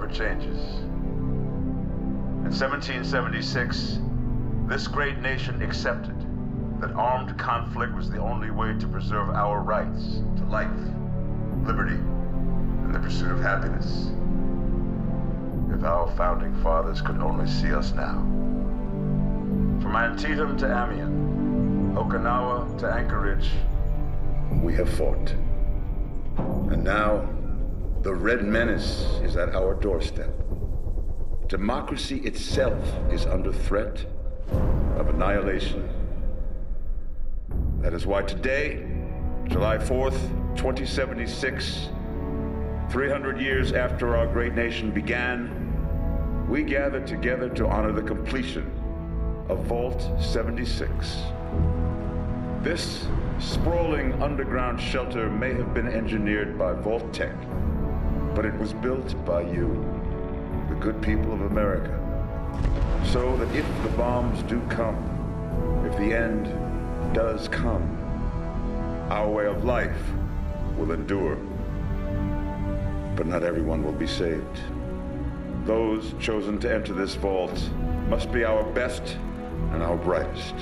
for changes. In 1776, this great nation accepted that armed conflict was the only way to preserve our rights to life, liberty, and the pursuit of happiness. If our founding fathers could only see us now. From Antietam to Amiens, Okinawa to Anchorage, we have fought. And now, the Red Menace is at our doorstep. Democracy itself is under threat of annihilation. That is why today, July 4th, 2076, 300 years after our great nation began, we gather together to honor the completion of Vault 76. This sprawling underground shelter may have been engineered by Vault Tech, but it was built by you, the good people of America, so that if the bombs do come, if the end does come, our way of life will endure. But not everyone will be saved. Those chosen to enter this vault must be our best and our brightest.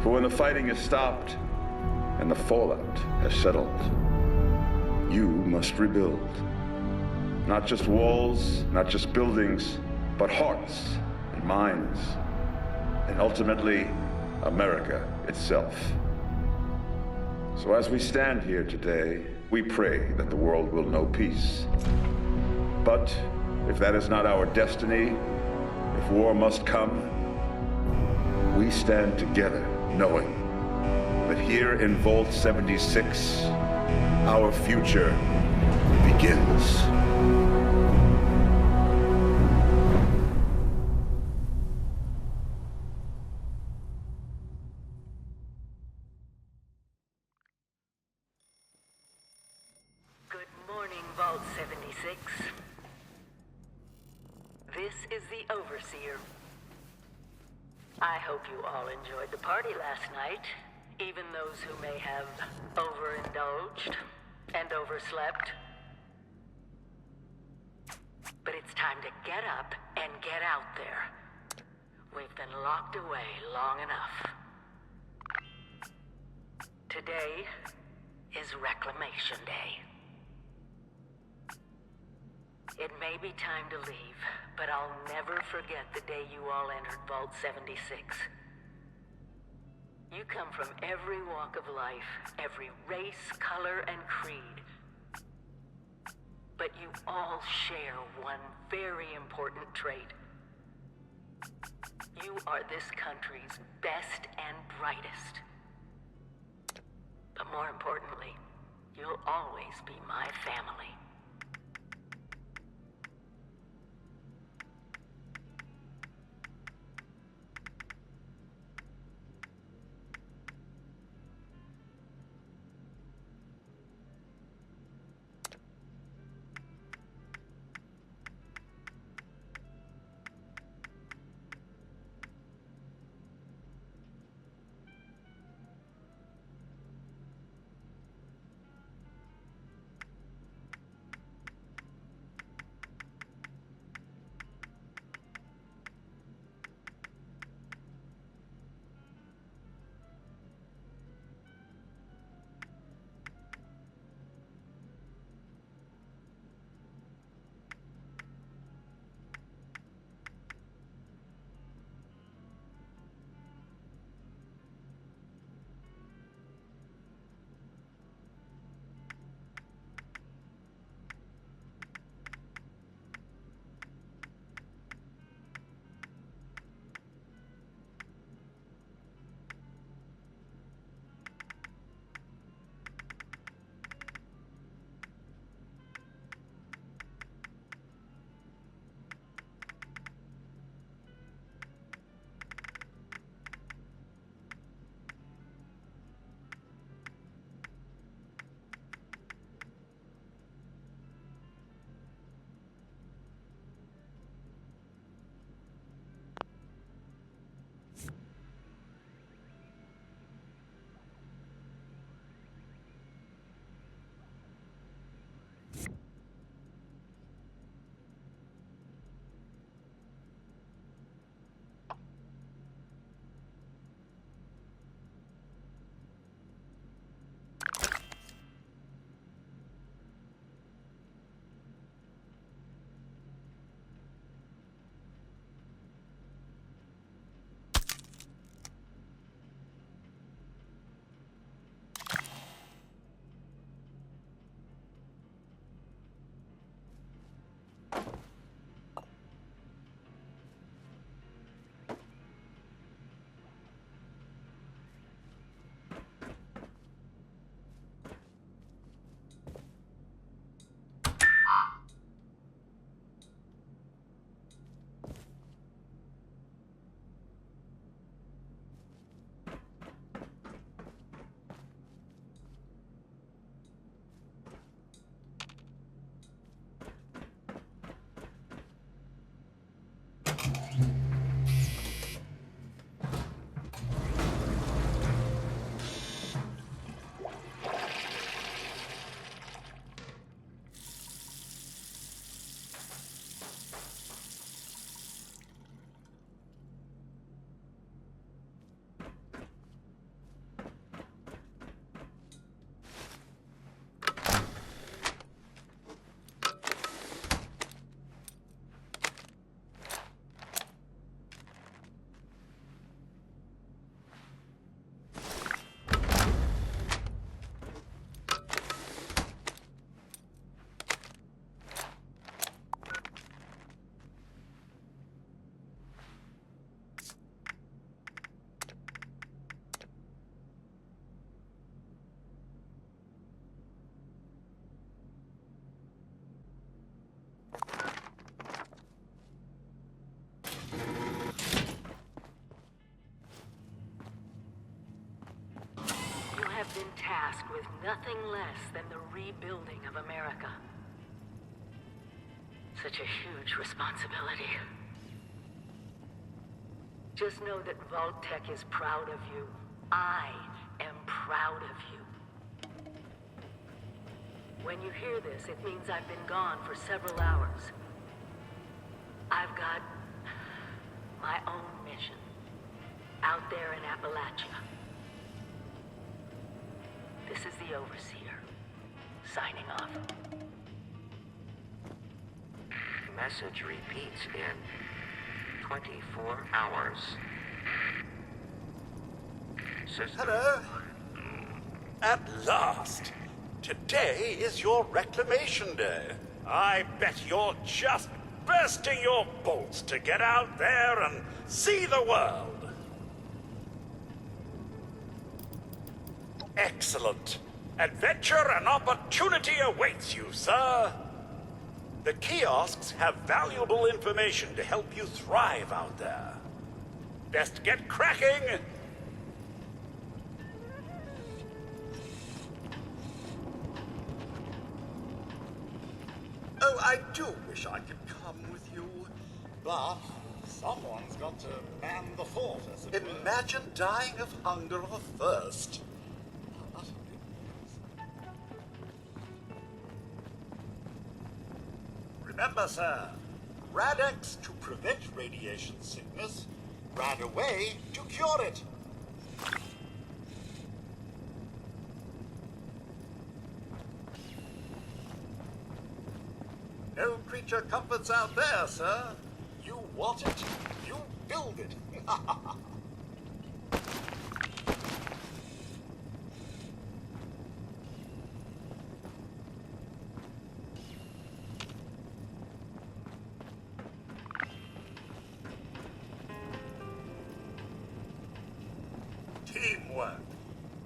For when the fighting is stopped and the fallout has settled, you must rebuild. Not just walls, not just buildings, but hearts and minds, and ultimately, America itself. So as we stand here today, we pray that the world will know peace. But if that is not our destiny, if war must come, we stand together knowing that here in Vault 76, our future begins. Good morning, Vault 76. This is the Overseer. I hope you all enjoyed the party last night, even those who may have overindulged and overslept. But it's time to get up and get out there. We've been locked away long enough. Today is Reclamation Day. It may be time to leave, but I'll never forget the day you all entered Vault 76. You come from every walk of life, every race, color, and creed. But you all share one very important trait. You are this country's best and brightest. But more importantly, you'll always be my family. been tasked with nothing less than the rebuilding of America. Such a huge responsibility. Just know that Vault-Tec is proud of you. I am proud of you. When you hear this, it means I've been gone for several hours. I've got my own mission out there in Appalachia. This is the Overseer, signing off. Message repeats in 24 hours. System. Hello? At last! Today is your reclamation day. I bet you're just bursting your bolts to get out there and see the world. Excellent. Adventure and opportunity awaits you, sir. The kiosks have valuable information to help you thrive out there. Best get cracking! Oh, I do wish I could come with you. But someone's got to man the fort, as it were. Imagine dying of hunger or thirst. Remember, sir, Rad-X to prevent radiation sickness, Rad-Away to cure it. No creature comforts out there, sir. You want it, you build it. Teamwork.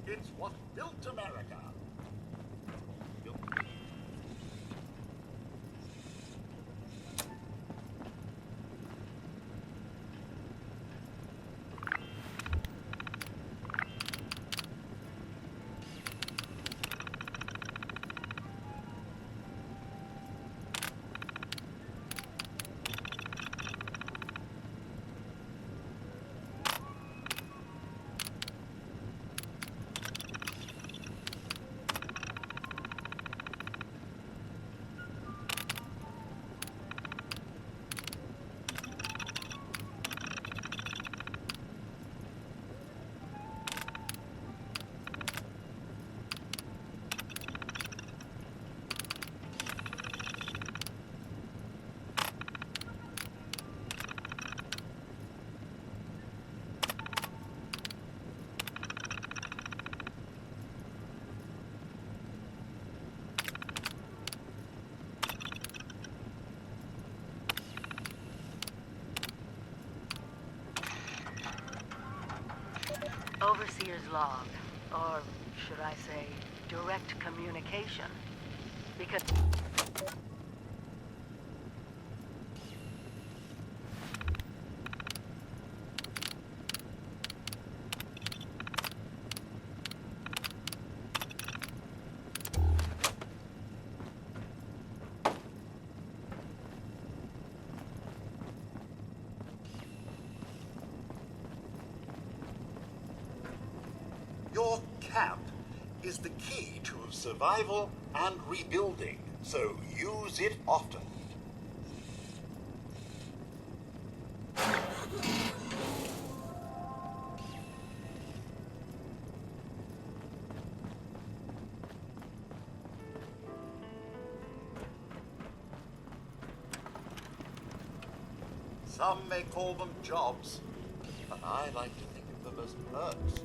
It's what built America. Overseer's log, or should I say, direct communication. Because... Your camp is the key to survival and rebuilding, so use it often. Some may call them jobs, but I like to think of them as perks.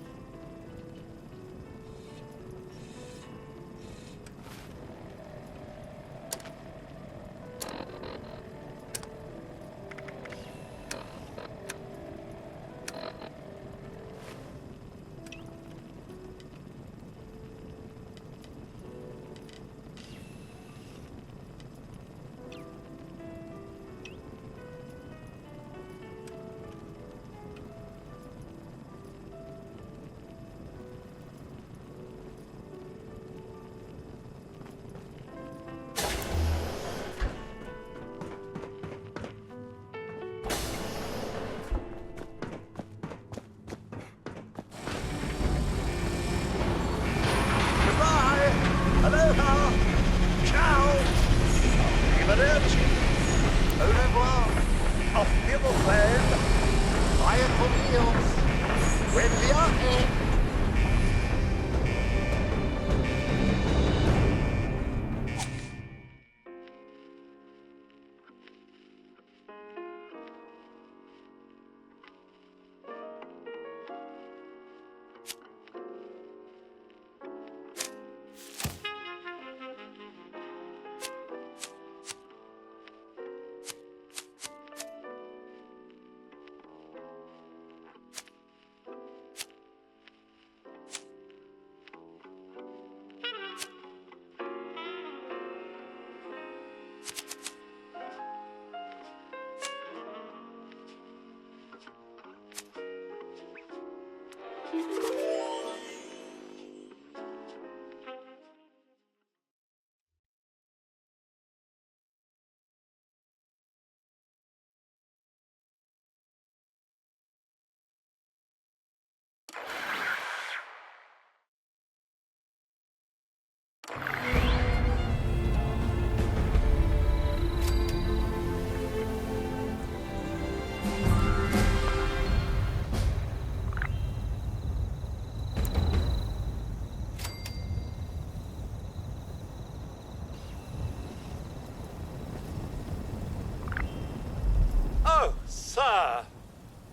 Sir,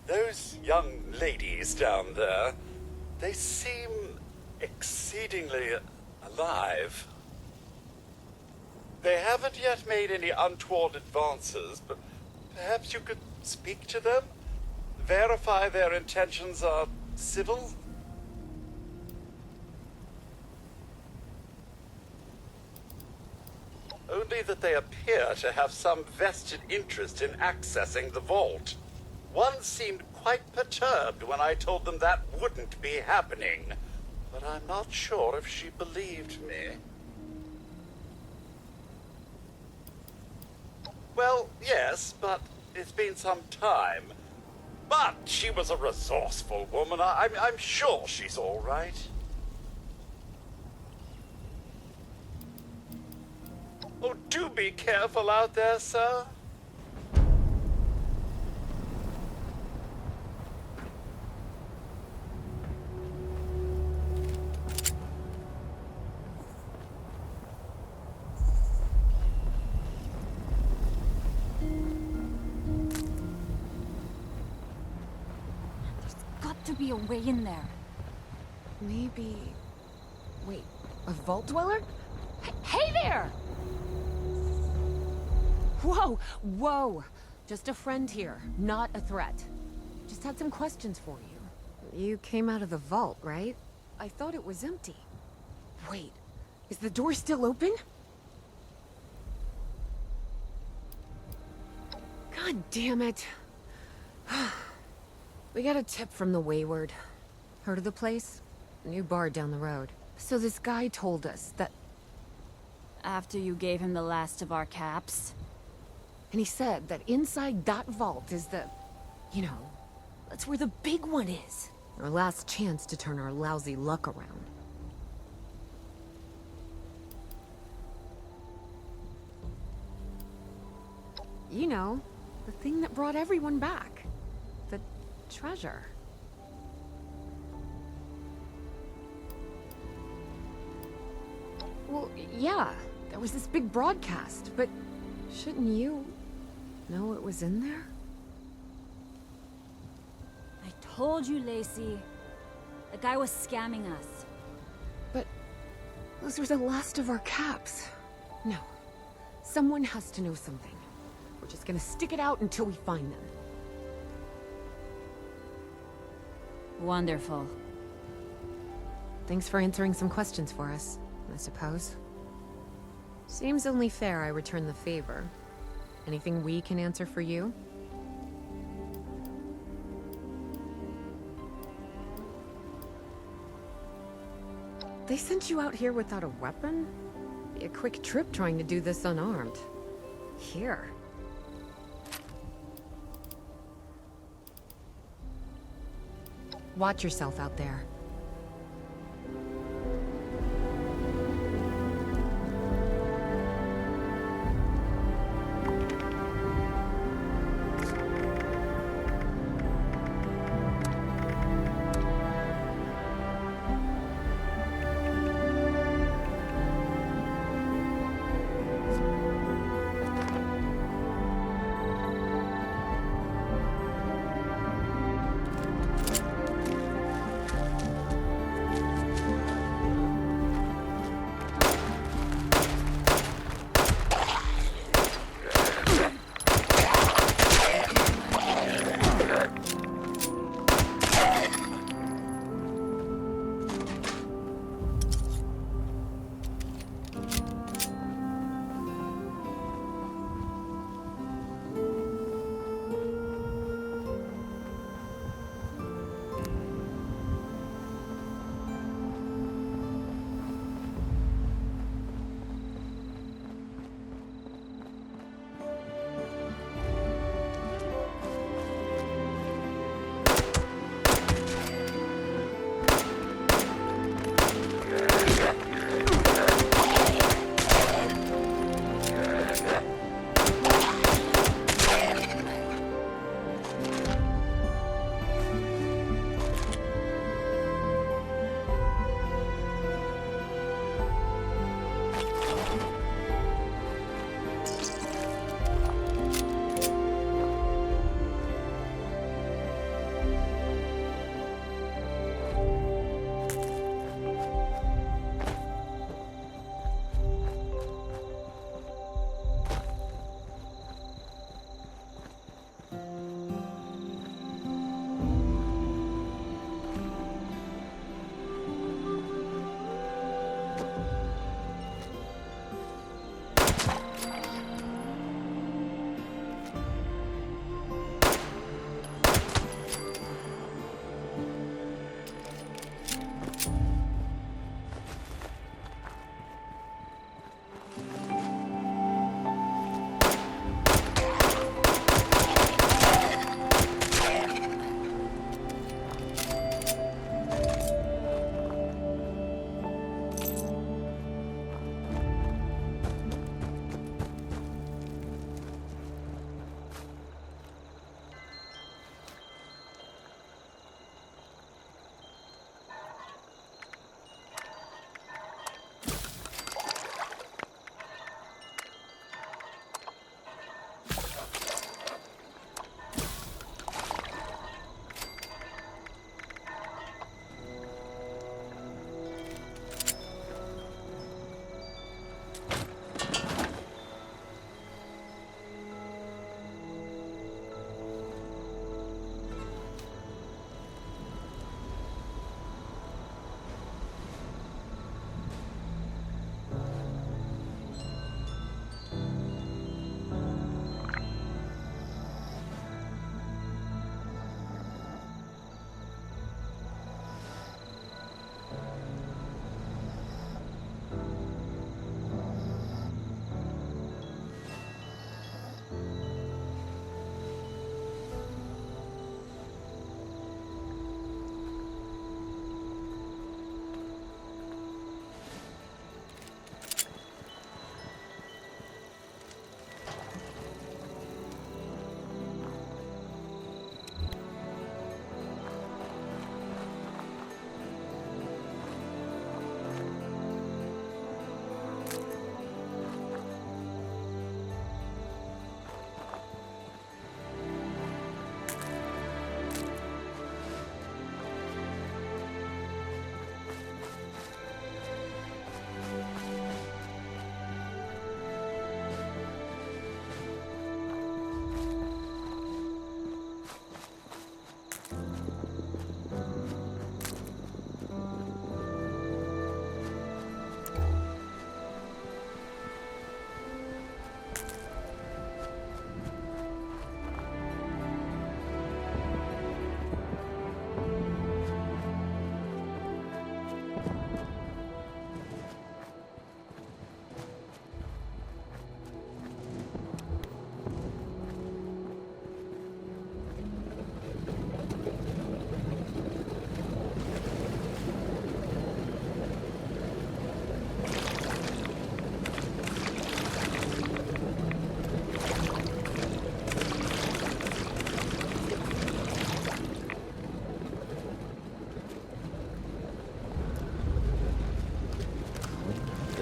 those young ladies down there, they seem exceedingly alive. They haven't yet made any untoward advances, but perhaps you could speak to them? Verify their intentions are civil? Only that they appear to have some vested interest in accessing the vault. One seemed quite perturbed when I told them that wouldn't be happening, but I'm not sure if she believed me. Well, yes, but it's been some time. But she was a resourceful woman. I'm sure she's all right. Oh, do be careful out there, sir. Got to be a way in there. Maybe... Wait, a vault dweller? Hey there! Whoa, whoa! Just a friend here, not a threat. Just had some questions for you. You came out of the vault, right? I thought it was empty. Wait, is the door still open? God damn it. We got a tip from the Wayward. Heard of the place? New bar down the road. So this guy told us that... After you gave him the last of our caps? And he said that inside that vault is the... You know, that's where the big one is. Our last chance to turn our lousy luck around. You know, the thing that brought everyone back. The treasure. Well, yeah, there was this big broadcast, but shouldn't you know it was in there? I told you, Lacey. The guy was scamming us. But those are the last of our caps. No, someone has to know something. We're just gonna stick it out until we find them. Wonderful. Thanks for answering some questions for us, I suppose. Seems only fair I return the favor. Anything we can answer for you? They sent you out here without a weapon? Be a quick trip trying to do this unarmed. Here. Watch yourself out there.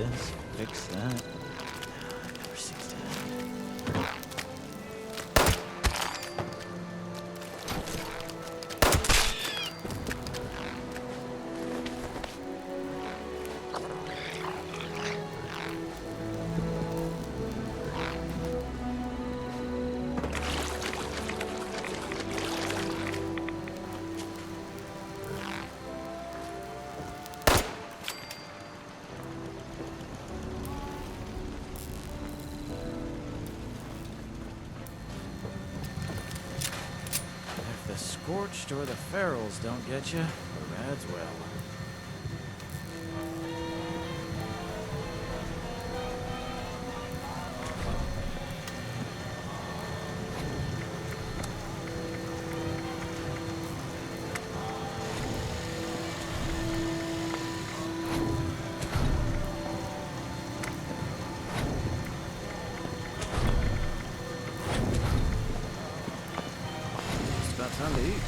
this, fix that. It never seems to end. If the Scorched or the Ferals don't get you, the Rads will. It's about time to eat.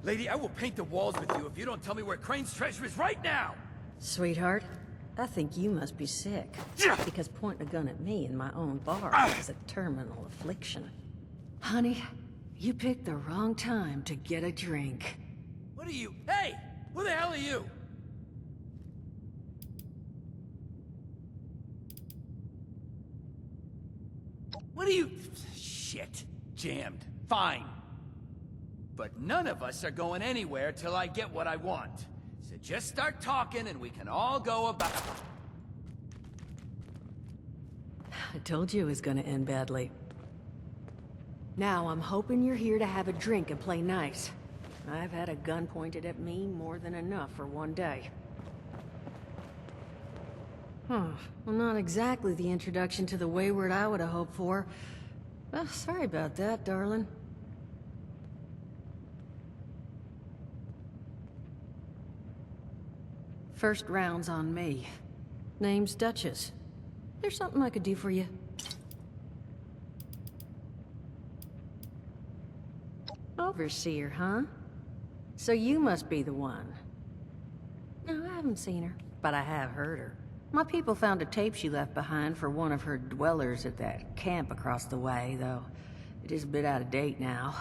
Lady, I will paint the walls with you if you don't tell me where Crane's treasure is right now! Sweetheart, I think you must be sick. Because pointing a gun at me in my own bar is a terminal affliction. Honey, you picked the wrong time to get a drink. What are you? Hey! Who the hell are you? What are you... Shit. Jammed. Fine. But none of us are going anywhere till I get what I want. So just start talking and we can all go about... I told you it was gonna end badly. Now I'm hoping you're here to have a drink and play nice. I've had a gun pointed at me more than enough for one day. Well, not exactly the introduction to the Wayward I would have hoped for. Well, sorry about that, darling. First round's on me. Name's Duchess. There's something I could do for you. Overseer, huh? So you must be the one. No, I haven't seen her, but I have heard her. My people found a tape she left behind for one of her dwellers at that camp across the way, though it is a bit out of date now.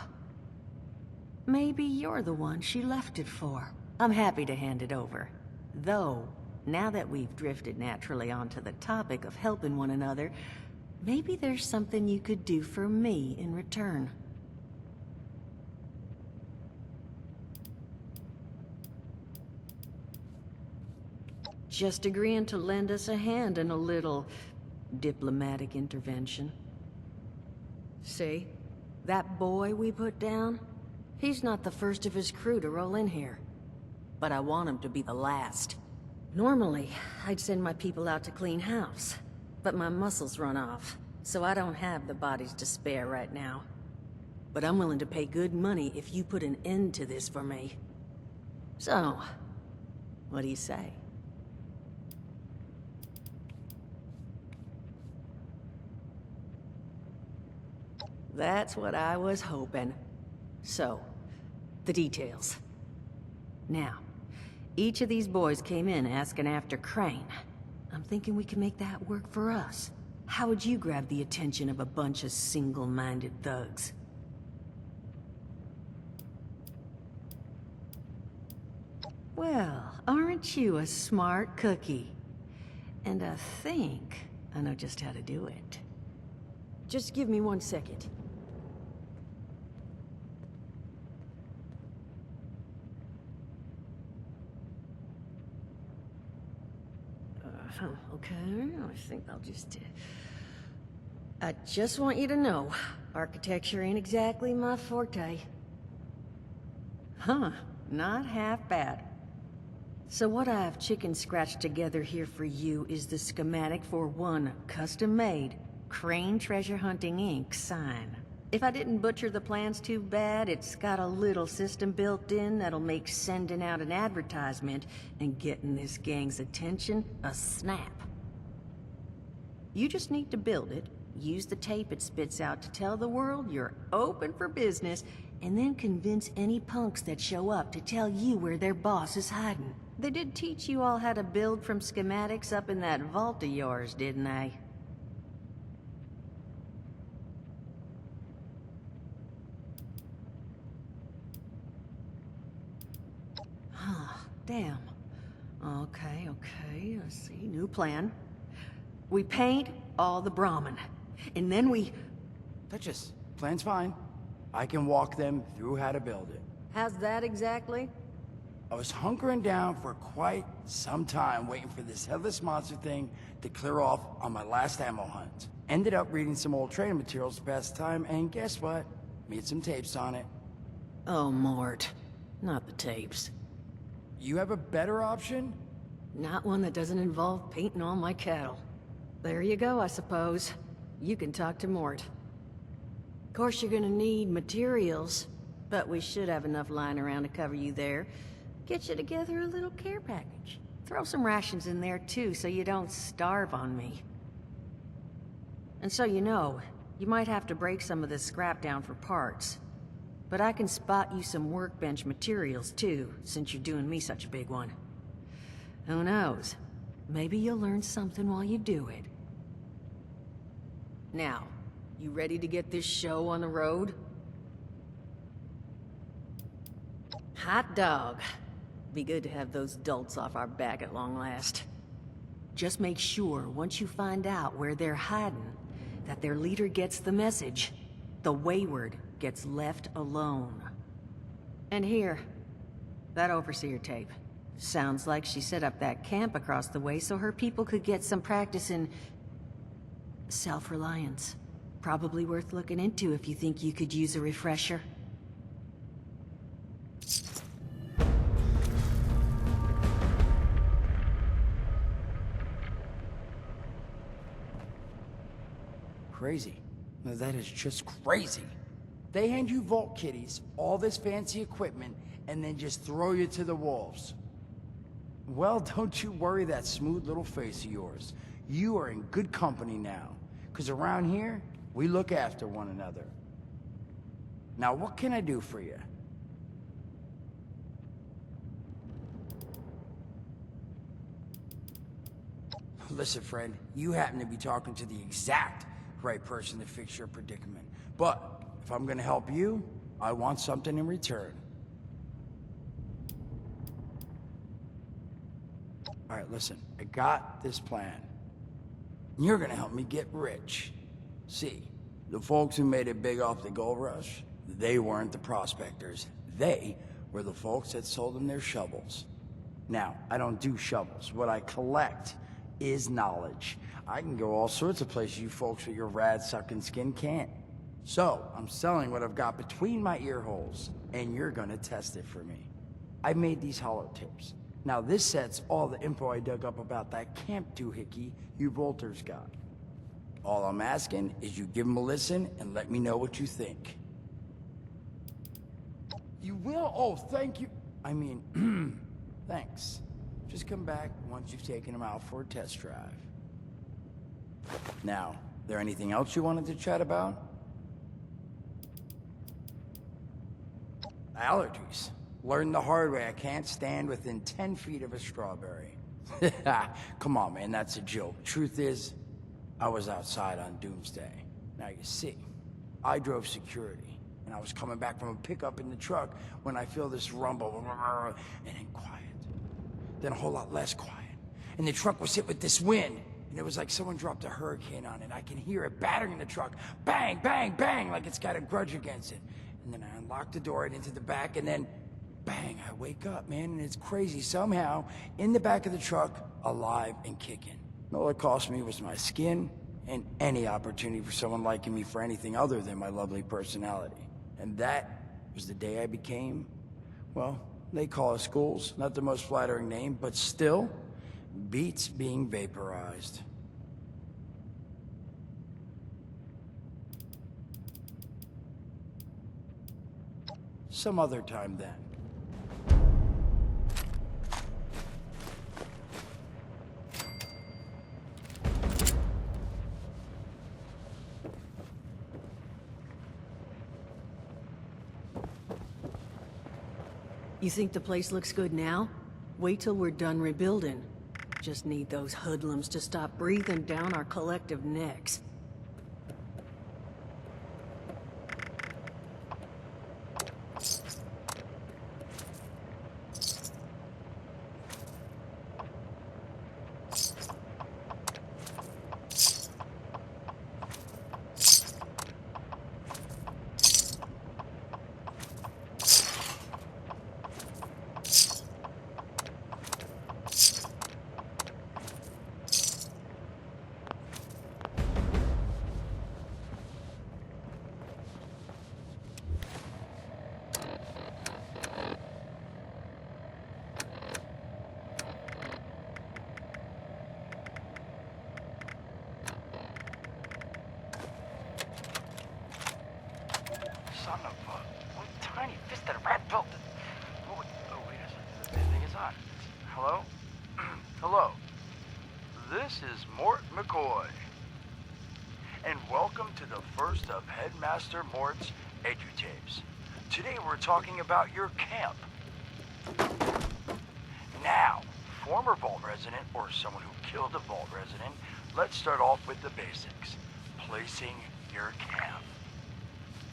Maybe you're the one she left it for. I'm happy to hand it over. Though, now that we've drifted naturally onto the topic of helping one another, maybe there's something you could do for me in return. Just agreeing to lend us a hand in a little diplomatic intervention. See? That boy we put down? He's not the first of his crew to roll in here. But I want him to be the last. Normally, I'd send my people out to clean house. But my muscles run off, so I don't have the bodies to spare right now. But I'm willing to pay good money if you put an end to this for me. So, what do you say? That's what I was hoping. So, the details. Now, each of these boys came in asking after Crane. I'm thinking we can make that work for us. How would you grab the attention of a bunch of single-minded thugs? Well, aren't you a smart cookie? And I think I know just how to do it. Just give me 1 second. Okay, I think I'll just... I just want you to know, architecture ain't exactly my forte. Huh, not half bad. So what I've chicken scratched together here for you is the schematic for one custom-made Crane Treasure Hunting Inc. sign. If I didn't butcher the plans too bad, it's got a little system built in that'll make sending out an advertisement and getting this gang's attention a snap. You just need to build it, use the tape it spits out to tell the world you're open for business, and then convince any punks that show up to tell you where their boss is hiding. They did teach you all how to build from schematics up in that vault of yours, didn't they? Damn. Okay. Let's see. New plan. We paint all the Brahmin. And then we... Duchess, plan's fine. I can walk them through how to build it. How's that exactly? I was hunkering down for quite some time waiting for this headless monster thing to clear off on my last ammo hunt. Ended up reading some old training materials to pass the time, and guess what? Made some tapes on it. Oh, Mort. Not the tapes. You have a better option? Not one that doesn't involve painting all my cattle. There you go, I suppose. You can talk to Mort. Of course you're gonna need materials, but we should have enough lying around to cover you there. Get you together a little care package. Throw some rations in there too, so you don't starve on me. And so you know, you might have to break some of this scrap down for parts. But I can spot you some workbench materials too, since you're doing me such a big one. Who knows? Maybe you'll learn something while you do it. Now, you ready to get this show on the road? Hot dog. Be good to have those dolts off our back at long last. Just make sure, once you find out where they're hiding, that their leader gets the message. The wayward gets left alone. And here, that overseer tape. Sounds like she set up that camp across the way so her people could get some practice in... self-reliance. Probably worth looking into if you think you could use a refresher. Crazy. No, that is just crazy. They hand you vault kitties, all this fancy equipment, and then just throw you to the wolves. Well, don't you worry that smooth little face of yours. You are in good company now. Because around here, we look after one another. Now, what can I do for you? Listen, friend, you happen to be talking to the exact right person to fix your predicament. But if I'm gonna help you, I want something in return. All right, listen, I got this plan. You're gonna help me get rich. See, the folks who made it big off the gold rush, they weren't the prospectors. They were the folks that sold them their shovels. Now, I don't do shovels. What I collect is knowledge. I can go all sorts of places you folks with your rad-sucking skin can't. So, I'm selling what I've got between my ear holes, and you're gonna test it for me. I made these holotapes. Now this set's all the info I dug up about that camp doohickey you Volters got. All I'm asking is you give them a listen and let me know what you think. You will? Oh, thank you. I mean, thanks. Just come back once you've taken them out for a test drive. Now, there anything else you wanted to chat about? Allergies. Learned the hard way I can't stand within 10 feet of a strawberry. Come on, man, that's a joke. Truth is, I was outside on Doomsday. Now you see, I drove security, and I was coming back from a pickup in the truck when I feel this rumble, and then quiet. Then a whole lot less quiet. And the truck was hit with this wind, and it was like someone dropped a hurricane on it. I can hear it battering the truck. Bang, bang, bang, like it's got a grudge against it. And then I unlocked the door and into the back, and then bang, I wake up, man, and it's crazy. Somehow, in the back of the truck, alive and kicking. All it cost me was my skin and any opportunity for someone liking me for anything other than my lovely personality. And that was the day I became, well, they call us ghouls. Not the most flattering name, but still, beats being vaporized. Some other time then. You think the place looks good now? Wait till we're done rebuilding. Just need those hoodlums to stop breathing down our collective necks. Son of a... What tiny-fisted rat built it? Oh, wait a second. This thing is on. Hello? Hello. This is Mort McCoy. And welcome to the first of Headmaster Mort's EduTapes. Today we're talking about your camp. Now, former Vault resident or someone who killed a Vault resident, let's start off with the basics. Placing your camp.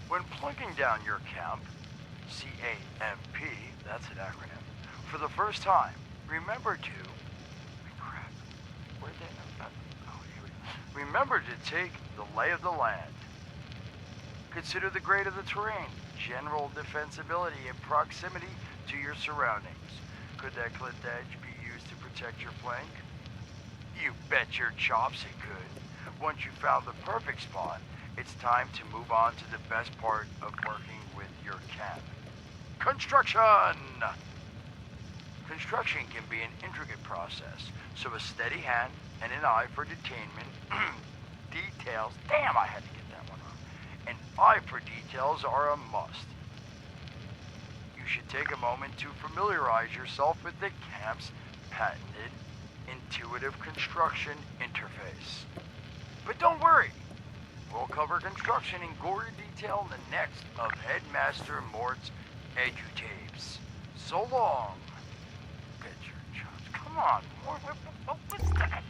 When plunking down your camp, C-A-M-P, that's an acronym, for the first time, remember to... Crap. Where'd they... Oh, here we go. Remember to take the lay of the land. Consider the grade of the terrain, general defensibility, and proximity to your surroundings. Could that cliff edge be used to protect your flank? You bet your chops it could. Once you found the perfect spot, it's time to move on to the best part of working with your camp. Construction! Construction can be an intricate process, so a steady hand and an eye for detainment, details, damn, I had to get that one wrong. An eye for details are a must. You should take a moment to familiarize yourself with the camp's patented intuitive construction interface. But don't worry. We'll cover construction in gory detail in the next of Headmaster Mort's EduTapes. So long. Picture chops. Come on, Mort. What was that?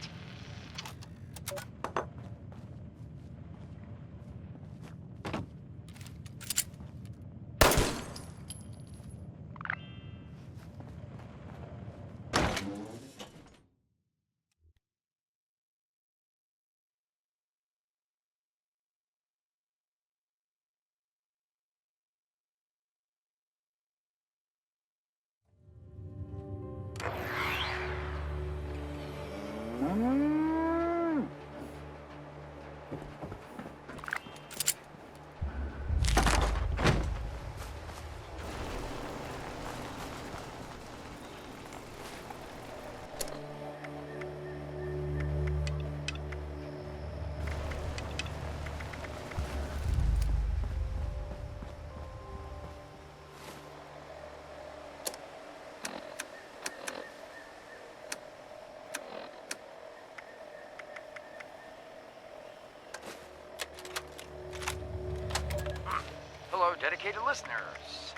Hello, dedicated listeners.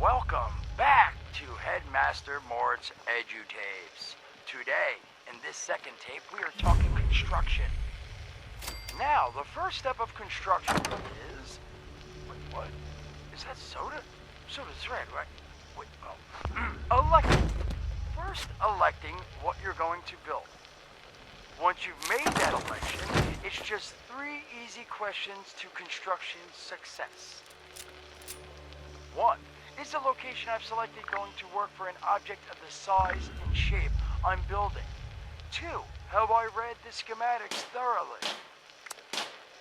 Welcome back to Headmaster Mort's EduTapes. Today, in this second tape, we are talking construction. Now, the first step of construction is... Wait, what? Is that soda? Soda's red, right? Wait, oh. Electing. First, electing what you're going to build. Once you've made that election, it's just 3 easy questions to construction success. 1. Is the location I've selected going to work for an object of the size and shape I'm building? 2. Have I read the schematics thoroughly?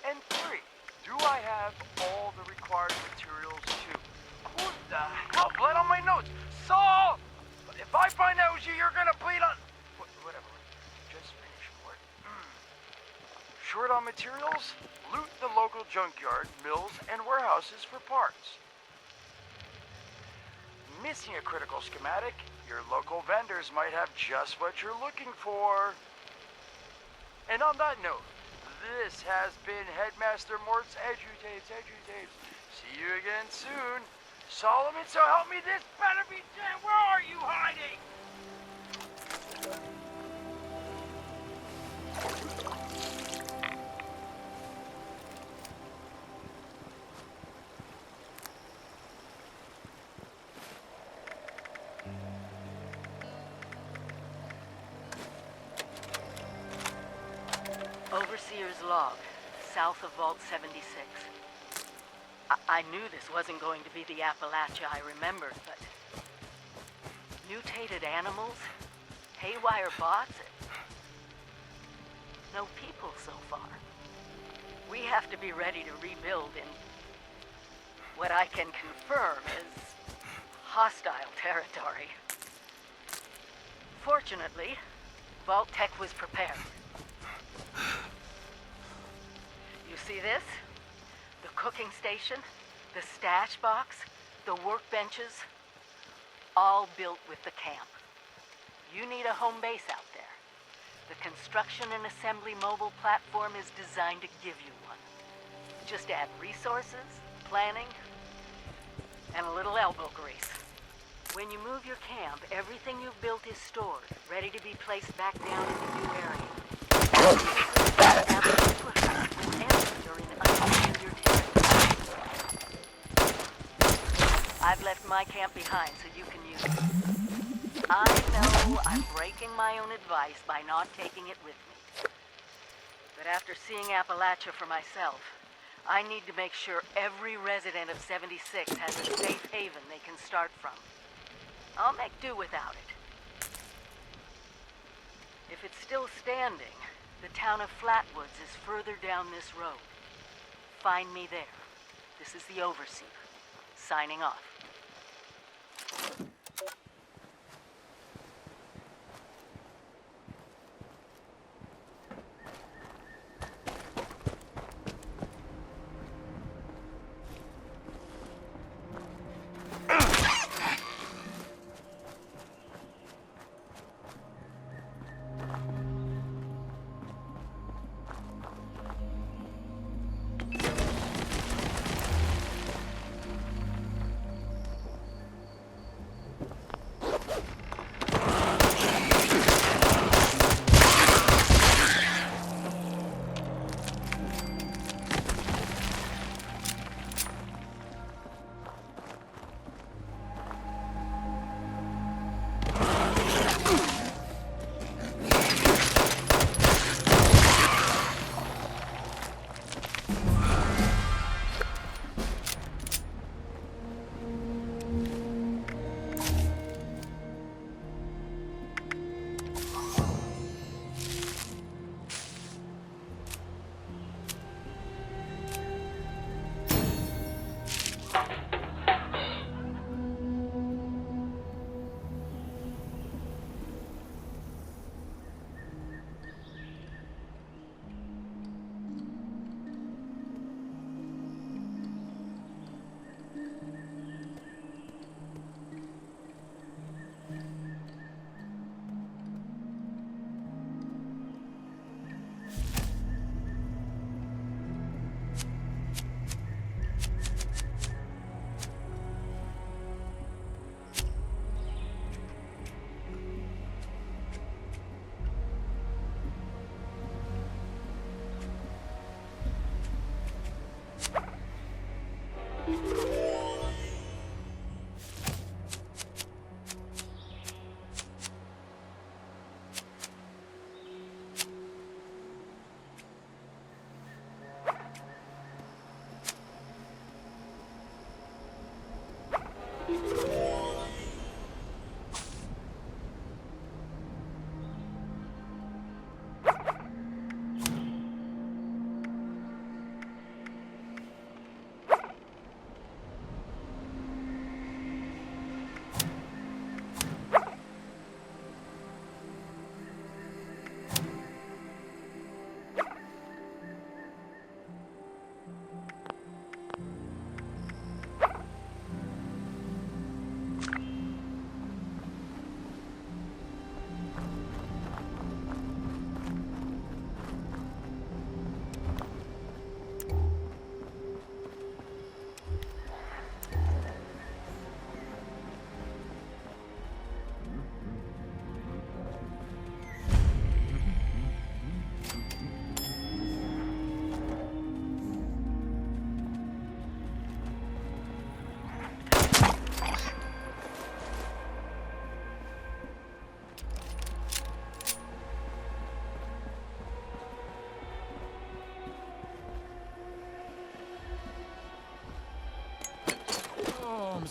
And 3. Do I have all the required materials too? Who the hell bled on my notes? Saul! If I find out it was you, you're gonna bleed on... Whatever. Just finish, Mort. Short on materials? Loot the local junkyard, mills, and warehouses for parts. Missing a critical schematic? Your local vendors might have just what you're looking for. And on that note, this has been Headmaster Mort's EduTapes. See you again soon. Solomon, so help me, this better be Jen. Where are you hiding? Overseer's log, south of Vault 76. I knew this wasn't going to be the Appalachia I remembered, but... mutated animals? Haywire bots? No people so far. We have to be ready to rebuild in... what I can confirm is... hostile territory. Fortunately, Vault Tech was prepared. You see this? The cooking station, the stash box, the workbenches, all built with the camp. You need a home base out there. The construction and assembly mobile platform is designed to give you one. Just add resources, planning, and a little elbow grease. When you move your camp, everything you've built is stored, ready to be placed back down in the new area. I've left my camp behind so you can use it. I know I'm breaking my own advice by not taking it with me. But after seeing Appalachia for myself, I need to make sure every resident of 76 has a safe haven they can start from. I'll make do without it. If it's still standing, the town of Flatwoods is further down this road. Find me there. This is the Overseer, signing off.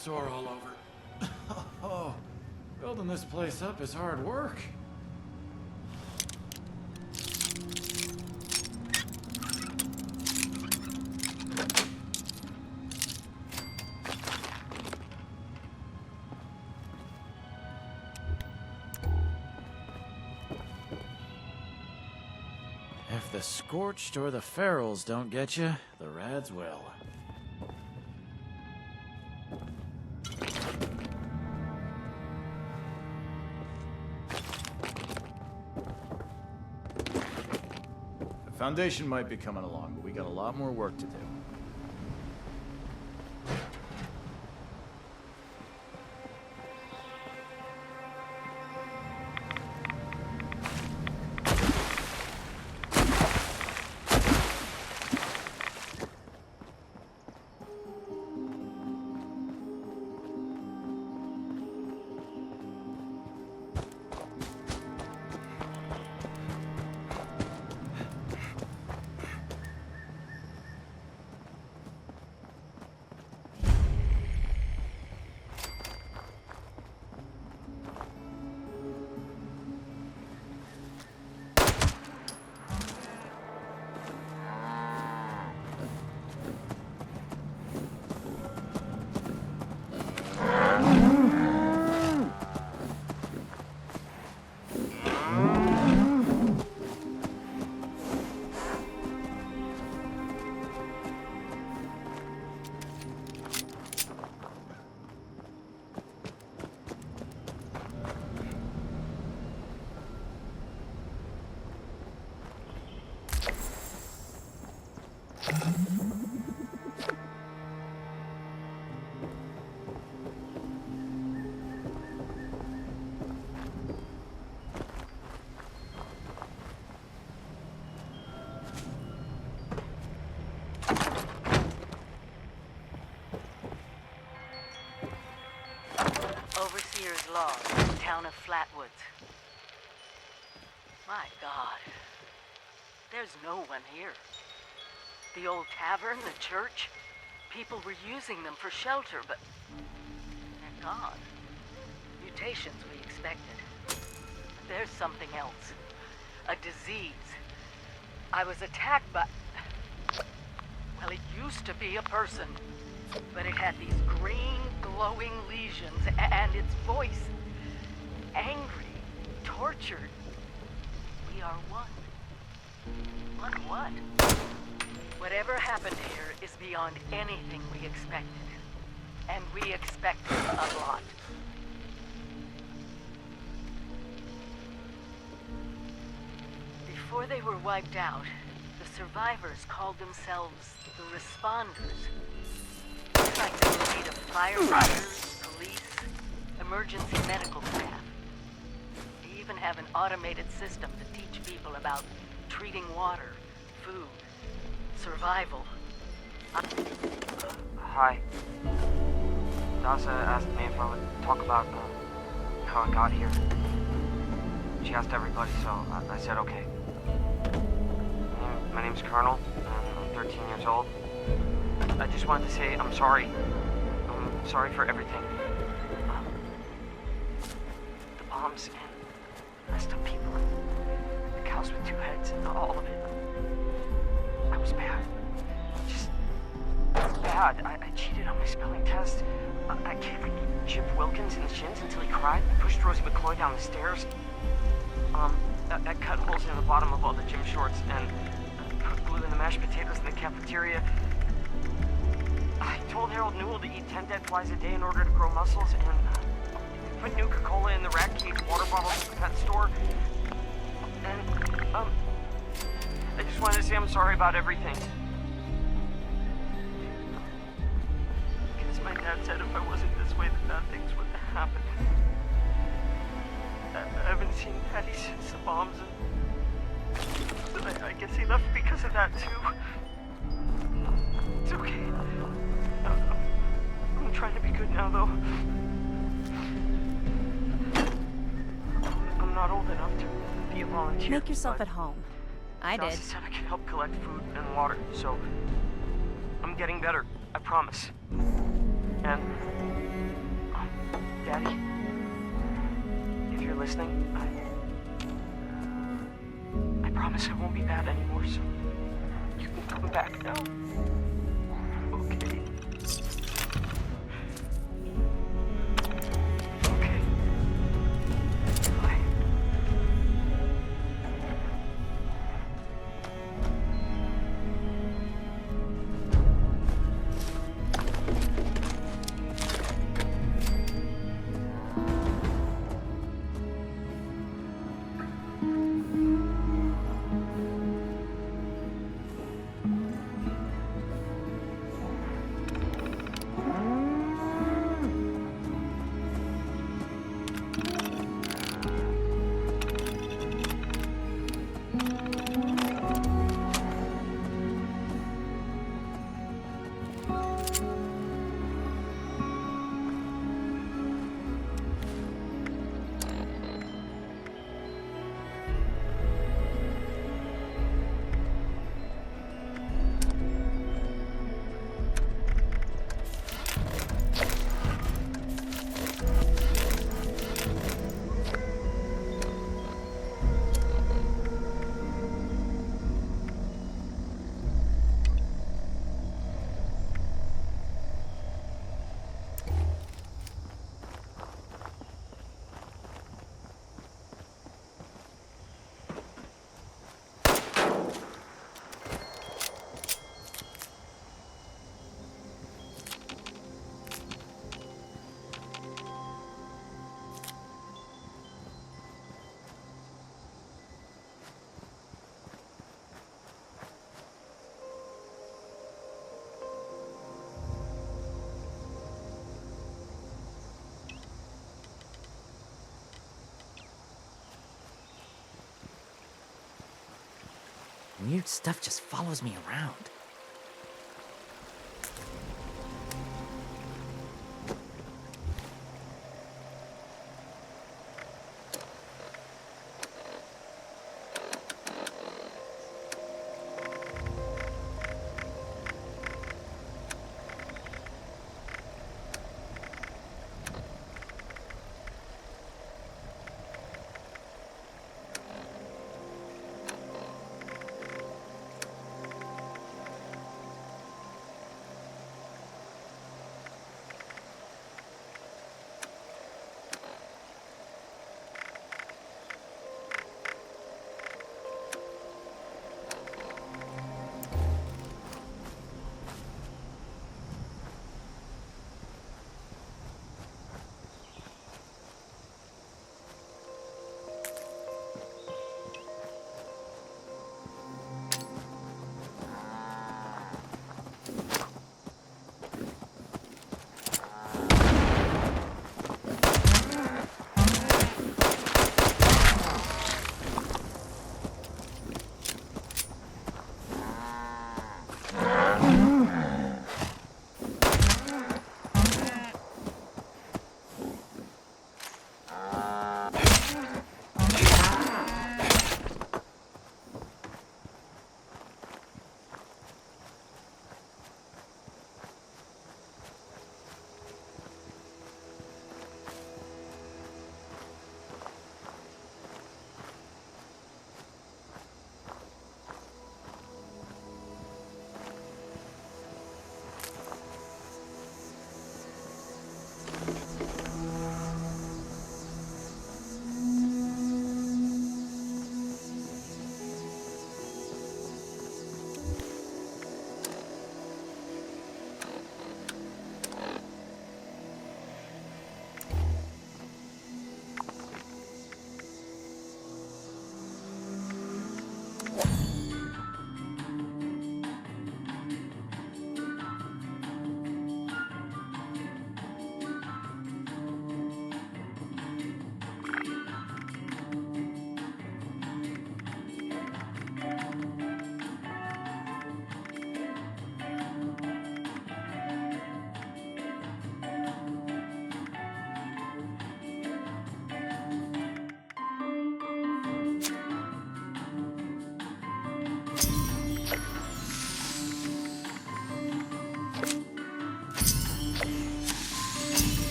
sore all over. Oh, building this place up is hard work. If the Scorched or the Ferals don't get you, the Rads will. The Foundation might be coming along, but we got a lot more work to do. Overseer's Log, town of Flatwoods. My God. There's no one here. The old tavern, the church, people were using them for shelter, but they're gone. Mutations we expected. But there's something else. A disease. I was attacked by... Well, it used to be a person, but it had these green, glowing lesions, and its voice. Angry, tortured. We are one. One what? Whatever happened here is beyond anything we expected. And we expected a lot. Before they were wiped out, the survivors called themselves the Responders. It's like they were made of firefighters, police, emergency medical staff. They even have an automated system to teach people about treating water, food, survival. Hi. Daza asked me if I would talk about how I got here. She asked everybody, so I said okay. My name's Colonel, and I'm 13 years old. I just wanted to say I'm sorry. I'm sorry for everything. The bombs and messed up people. The cows with two heads and all of it. I was bad. Just bad. I cheated on my spelling test. I kicked Chip Wilkins in the shins until he cried. Pushed Rosie McCoy down the stairs. I cut holes in the bottom of all the gym shorts and put glue in the mashed potatoes in the cafeteria. I told Harold Newell to eat 10 dead flies a day in order to grow muscles, and put Nuka-Cola in the rat cage water bottles at the pet store. And, I just wanted to say I'm sorry about everything. Because my dad said if I wasn't this way, the bad things wouldn't happen. I haven't seen Daddy since the bombs, and I guess he left because of that, too. It's okay. I'm trying to be good now, though. I'm not old enough to be a volunteer. Make yourself at home. I did. Dawson said I could help collect food and water, so I'm getting better. I promise. And Daddy, if you're listening, I promise I won't be bad anymore, so you can come back now. Okay? Okay. Bye. Weird stuff just follows me around.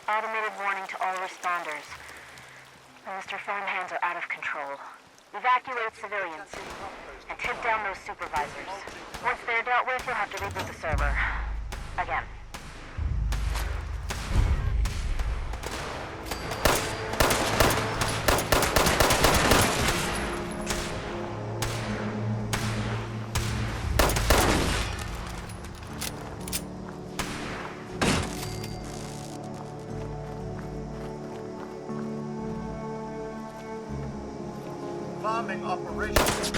Automated warning to all responders. Mr. Farmhands are out of control. Evacuate civilians. And take down those supervisors. Once they're dealt with, you'll have to reboot the server. Again. Farming operations.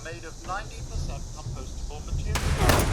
made of 90% compostable material.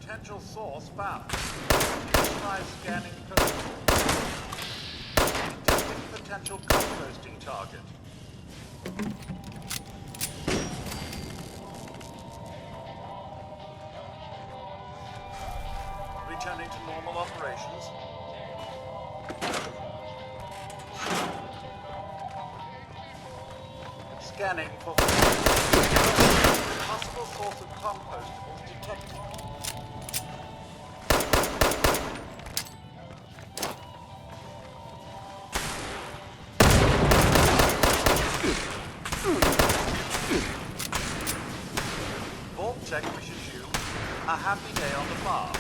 Potential source found. Try scanning coast. Detecting potential composting target. Returning to normal operations. Scanning for possible source of compostables detected. Vault-Tec wishes you a happy day on the farm.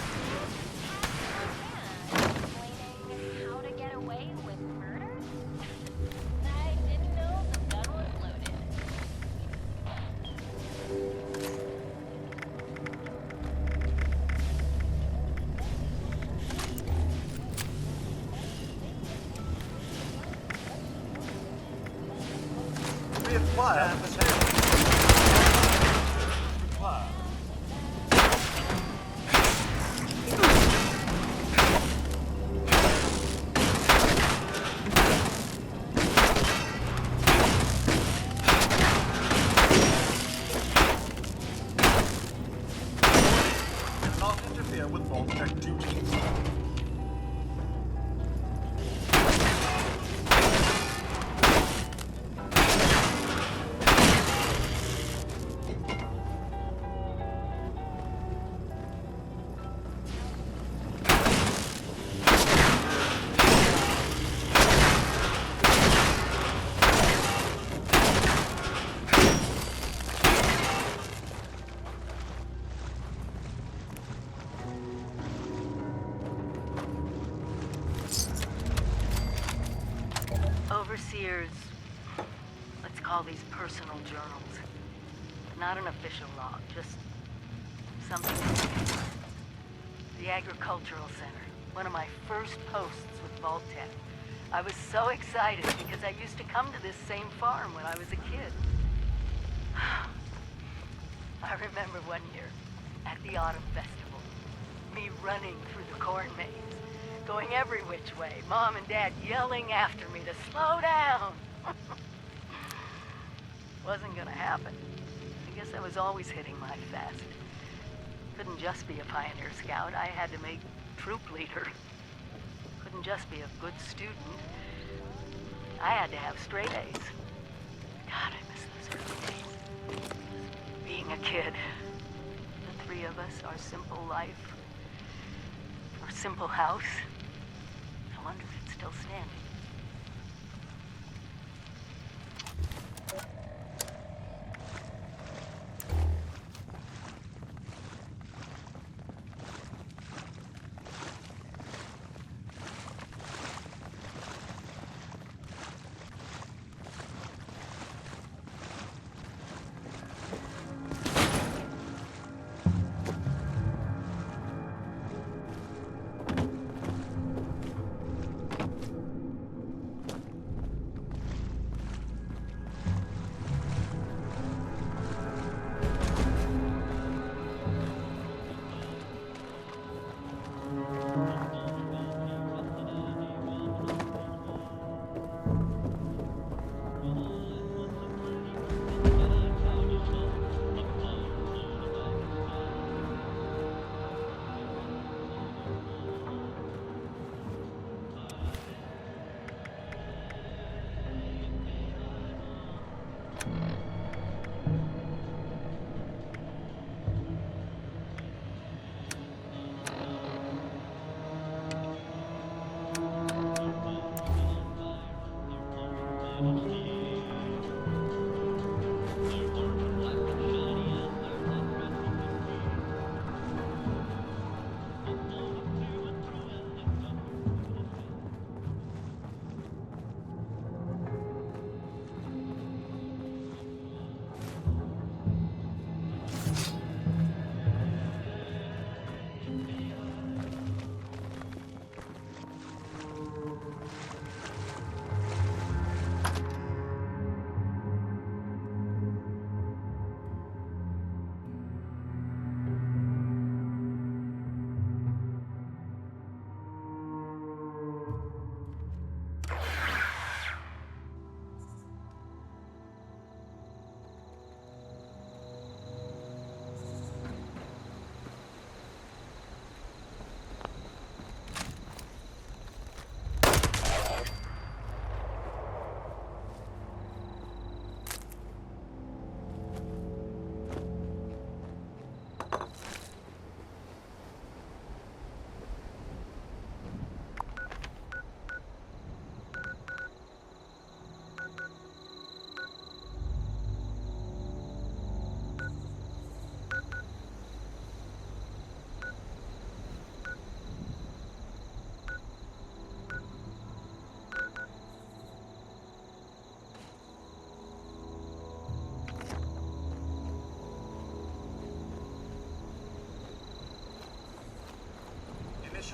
How to get away with murder? I didn't know the gun was loaded. Reacquire material. Required. Do not interfere with Vault-Tec duties. Overseers, let's call these personal journals. Not an official log, just something. The Agricultural Center, one of my first posts with Vault-Tec. I was so excited because I used to come to this same farm when I was a kid. I remember one year at the Autumn Festival, me running through the corn maze, going every which way, Mom and Dad yelling after me to slow down. Wasn't gonna happen. I guess I was always hitting my fast. Couldn't just be a pioneer scout, I had to make troop leader. Couldn't just be a good student. I had to have straight A's. God, I miss those early days. Being a kid. The three of us, our simple life, our simple house. I wonder if it's still standing.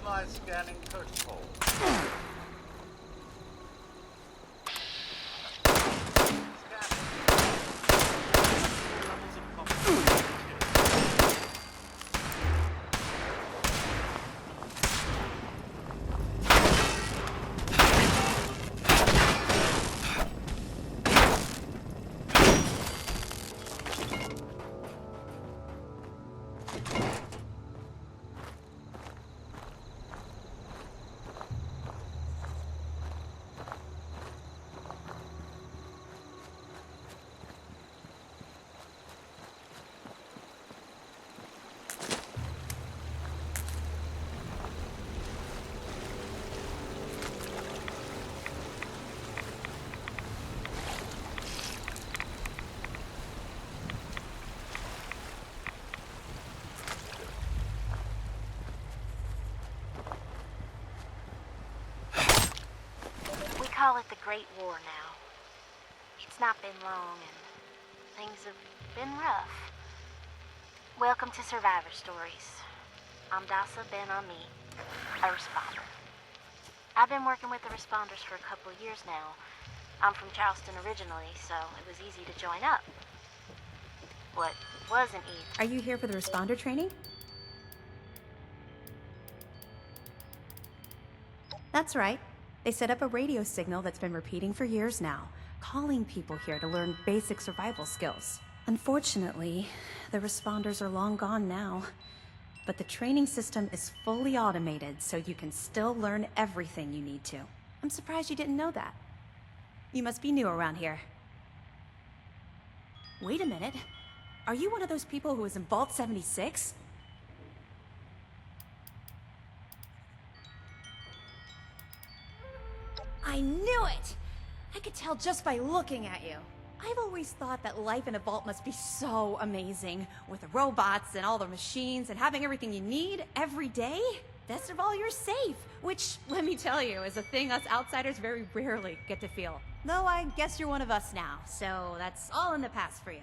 Supplies scanning protocol. We call it the Great War now. It's not been long and things have been rough. Welcome to Survivor Stories. I'm Dasa Ben-Ami, a responder. I've been working with the responders for a couple of years now. I'm from Charleston originally, so it was easy to join up. What wasn't easy... Are you here for the responder training? That's right. They set up a radio signal that's been repeating for years now, calling people here to learn basic survival skills. Unfortunately, the responders are long gone now. But the training system is fully automated, so you can still learn everything you need to. I'm surprised you didn't know that. You must be new around here. Wait a minute. Are you one of those people who was in Vault 76? I knew it! I could tell just by looking at you. I've always thought that life in a vault must be so amazing, with the robots and all the machines and having everything you need every day. Best of all, you're safe, which, let me tell you, is a thing us outsiders very rarely get to feel. Though I guess you're one of us now, so that's all in the past for you.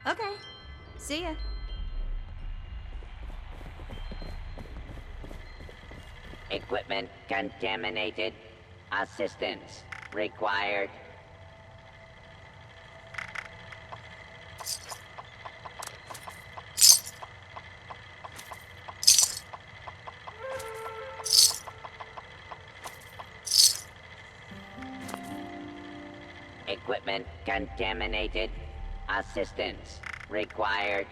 Okay, see ya. Equipment contaminated. Assistance required. Equipment contaminated. Assistance required.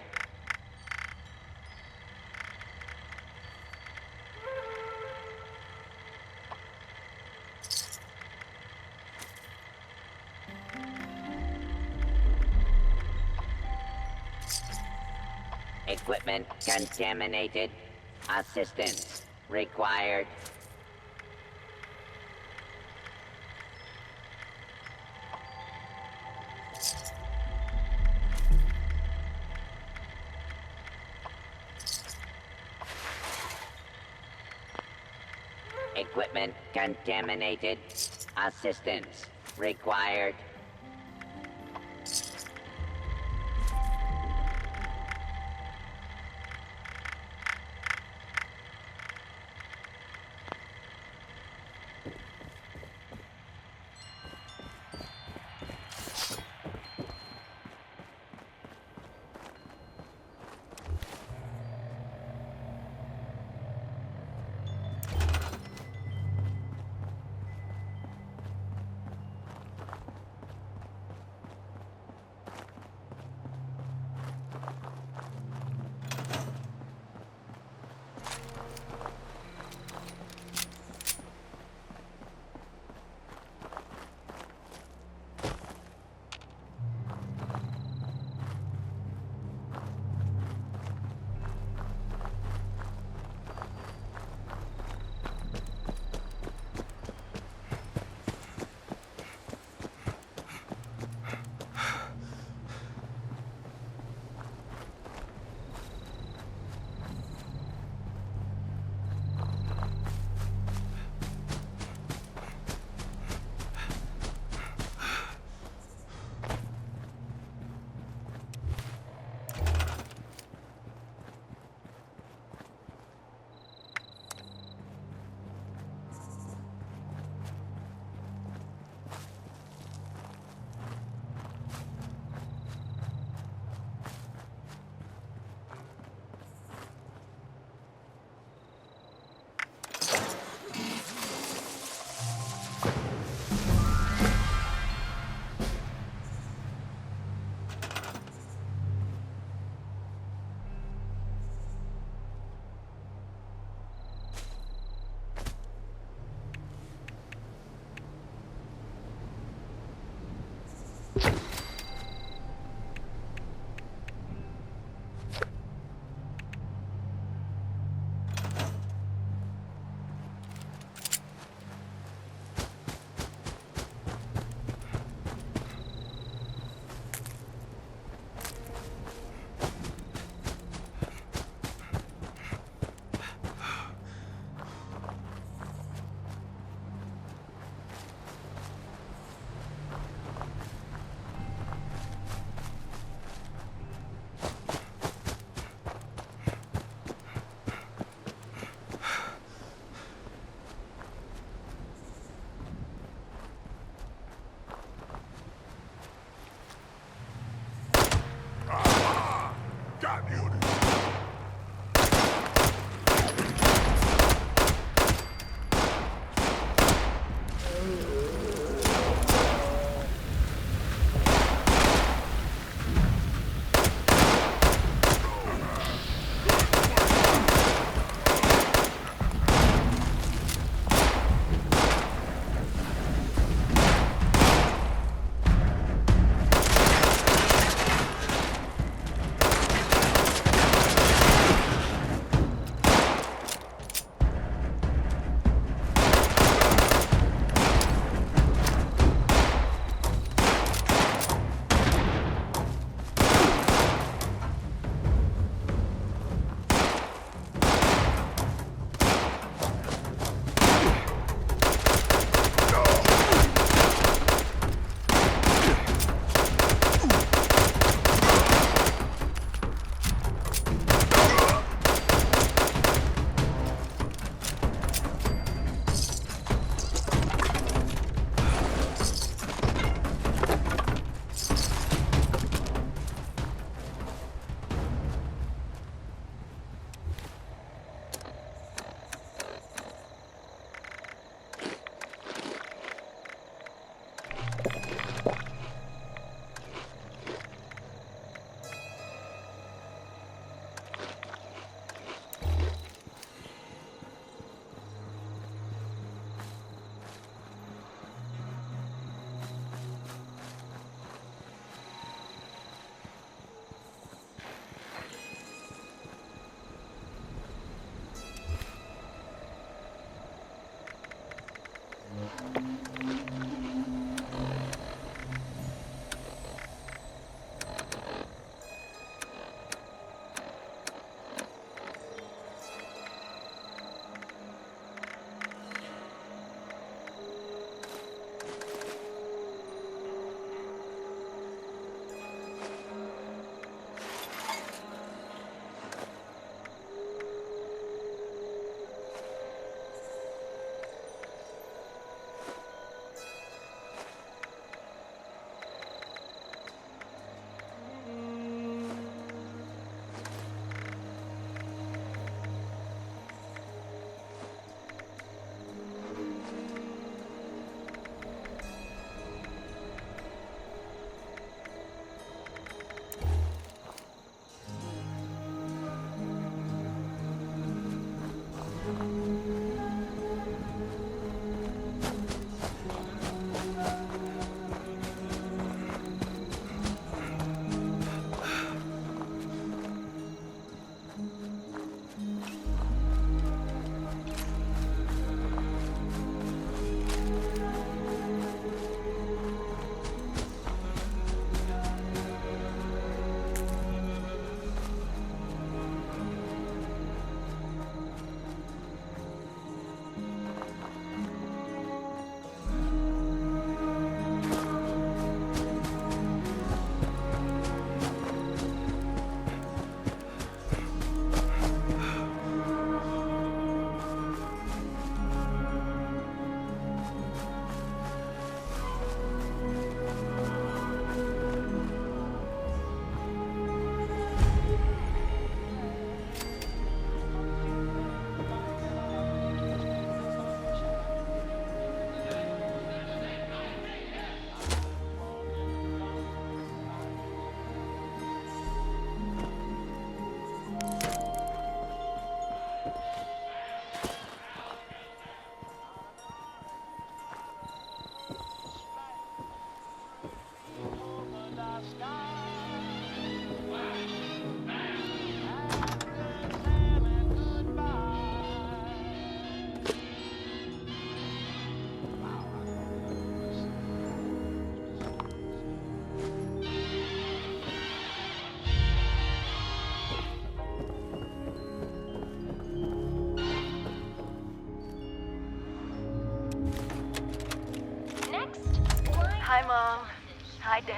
Equipment contaminated. Assistance required. Equipment contaminated. Assistance required.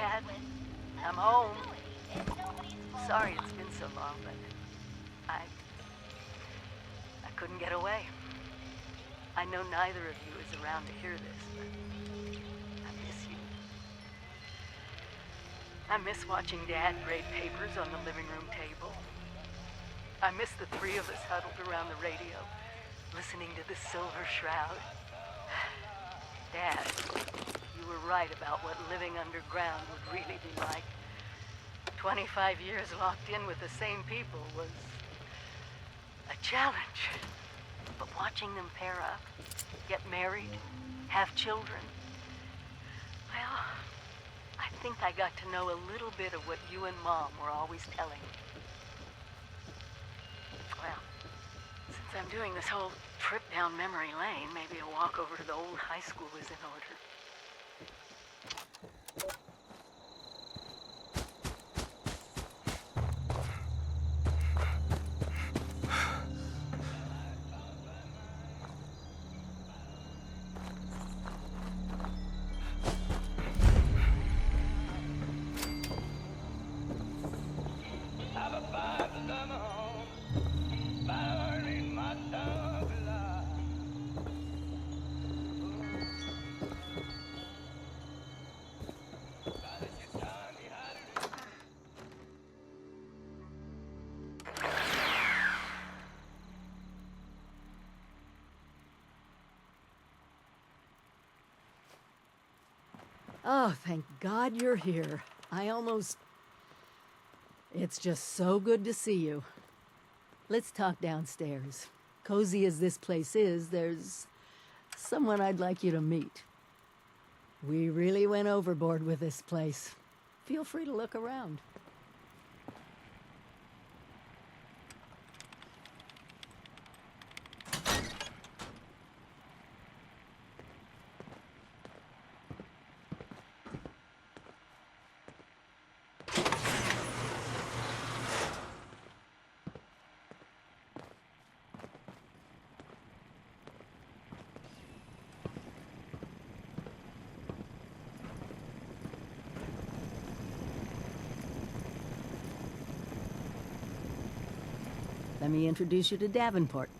Dad. I'm home. Sorry it's been so long, but I couldn't get away. I know neither of you is around to hear this, but I miss you. I miss watching Dad grade papers on the living room table. I miss the three of us huddled around the radio, listening to the Silver Shroud. Dad, you were right about what living underground would really be like. 25 years locked in with the same people was a challenge. But watching them pair up, get married, have children, well, I think I got to know a little bit of what you and Mom were always telling me. Well, since I'm doing this whole trip down memory lane, maybe a walk over to the old high school is in order. Oh, thank God you're here. It's just so good to see you. Let's talk downstairs. Cozy as this place is, there's someone I'd like you to meet. We really went overboard with this place. Feel free to look around. Let me introduce you to Davenport.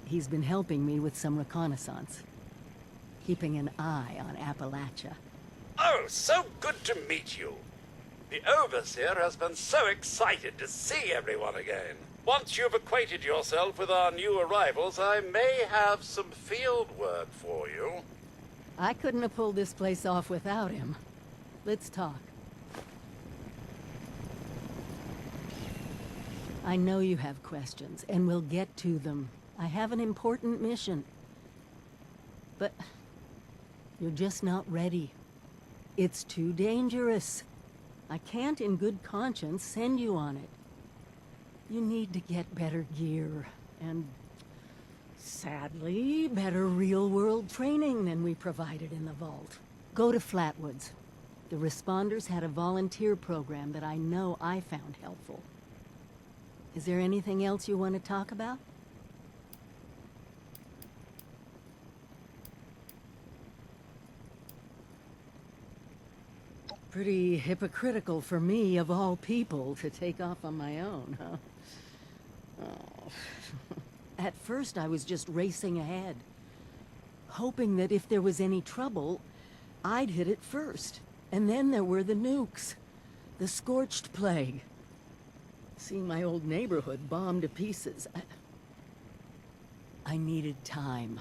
He's been helping me with some reconnaissance. Keeping an eye on Appalachia. Oh, so good to meet you. The Overseer has been so excited to see everyone again. Once you've acquainted yourself with our new arrivals, I may have some field work for you. I couldn't have pulled this place off without him. Let's talk. I know you have questions, and we'll get to them. I have an important mission. But you're just not ready. It's too dangerous. I can't in good conscience send you on it. You need to get better gear, and sadly, better real-world training than we provided in the vault. Go to Flatwoods. The responders had a volunteer program that I know I found helpful. Is there anything else you want to talk about? Pretty hypocritical for me, of all people, to take off on my own, huh? Oh. At first, I was just racing ahead, hoping that if there was any trouble, I'd hit it first. And then there were the nukes, the scorched plague. Seeing my old neighborhood bombed to pieces. I needed time.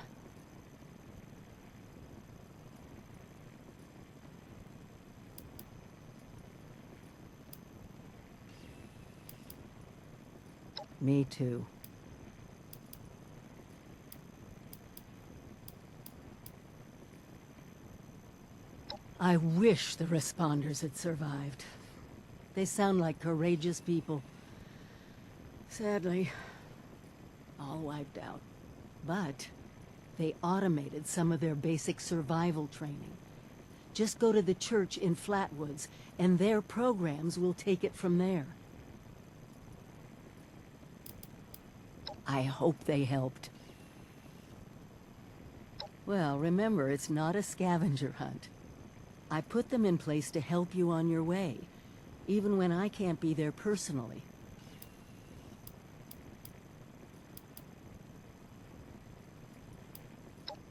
Me too. I wish the responders had survived. They sound like courageous people. Sadly, all wiped out. But they automated some of their basic survival training. Just go to the church in Flatwoods, and their programs will take it from there. I hope they helped. Well, remember, it's not a scavenger hunt. I put them in place to help you on your way, even when I can't be there personally.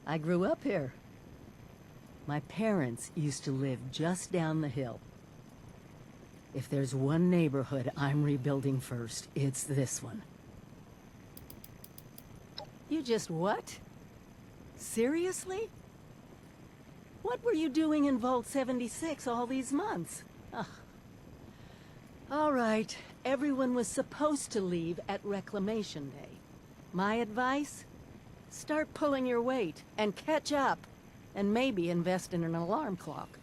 I grew up here. My parents used to live just down the hill. If there's one neighborhood I'm rebuilding first, it's this one. You just what? Seriously? What were you doing in Vault 76 all these months? Ugh. All right, everyone was supposed to leave at Reclamation Day. My advice? Start pulling your weight and catch up. And maybe invest in an alarm clock.